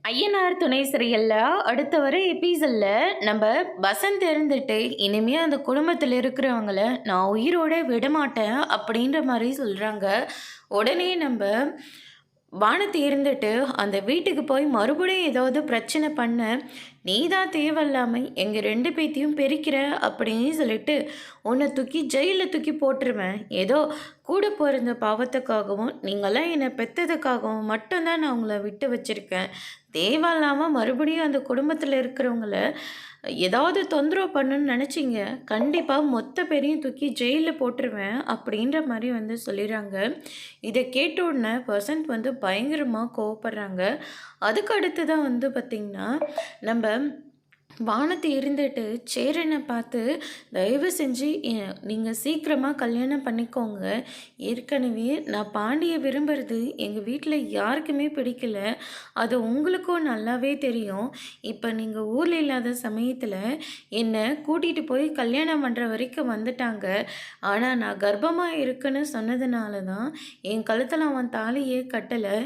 ஐயனார் துணை சீரியல்ல அடுத்த வர எபிசோட்ல நம்ம வசந்த் இருந்துட்டு இனிமே அந்த குடும்பத்தில் இருக்கிறவங்கள நான் உயிரோட விடமாட்டேன் அப்படின்ற மாதிரி சொல்கிறாங்க. உடனே நம்ம வானத்தை இருந்துட்டு அந்த வீட்டுக்கு போய் மறுபடியும் ஏதாவது பிரச்சனை பண்ண நீ தான் தேவையில்லாமல் எங்கள் ரெண்டு பேத்தையும் பிரிக்கிற அப்படின்னு சொல்லிட்டு உன்னை தூக்கி ஜெயிலில் தூக்கி போட்டுருவேன். ஏதோ கூட பிறந்த பாவத்துக்காகவும் நீங்களாம் என்னை பெற்றதுக்காகவும் மட்டும்தான் நான் உங்களை விட்டு வச்சுருக்கேன். தேவையில்லாமல் மறுபடியும் அந்த குடும்பத்தில் இருக்கிறவங்கள ஏதாவது தொந்தரவு பண்ணுன்னு நினச்சிங்க, கண்டிப்பாக மொத்த பேரையும் தூக்கி ஜெயிலில் போட்டுருவேன் அப்படின்ற மாதிரி வந்து சொல்லிடுறாங்க. இதை கேட்ட உடனே வசந்த் வந்து பயங்கரமாக கோவப்படுறாங்க. அதுக்கு அடுத்து தான் வந்து பார்த்திங்கன்னா நம்ம வானத்தை இருந்துட்டு சேரனை பார்த்து தயவு செஞ்சு நீங்கள் சீக்கிரமாக கல்யாணம் பண்ணிக்கோங்க. ஏற்கனவே நான் பாண்டியை விரும்புறது எங்கள் வீட்டில் யாருக்குமே பிடிக்கல. அது உங்களுக்கும் நல்லாவே தெரியும். இப்போ நீங்கள் ஊரில் இல்லாத சமயத்தில் என்னை கூட்டிகிட்டு போய் கல்யாணம் பண்ணுற வரைக்கும் வந்துட்டாங்க. ஆனால் நான் கர்ப்பமாக இருக்குன்னு சொன்னதுனால தான் என் கழுத்தில் அவன் தாலியே கட்டலை.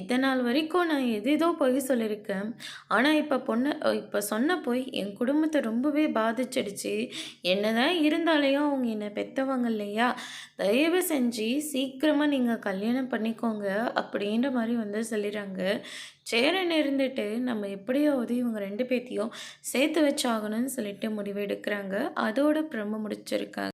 இத்தனை நாள் வரைக்கும் நான் எதேதோ பொய் சொல்லியிருக்கேன். ஆனால் இப்போ சொன்ன போய் என் குடும்பத்தை ரொம்பவே பாதிச்சிடுச்சு. என்னதான் இருந்தாலையும் அவங்க என்னை பெற்றவங்க இல்லையா, தயவு செஞ்சு சீக்கிரமாக நீங்கள் கல்யாணம் பண்ணிக்கோங்க அப்படின்ற மாதிரி வந்து சொல்லிடுறாங்க. சேரன் இருந்துட்டு நம்ம எப்படியாவது இவங்க ரெண்டு பேர்த்தையும் சேர்த்து வச்சாகணும்னு சொல்லிட்டு முடிவு எடுக்கிறாங்க. அதோட பிரம்ம முடிச்சிருக்காங்க.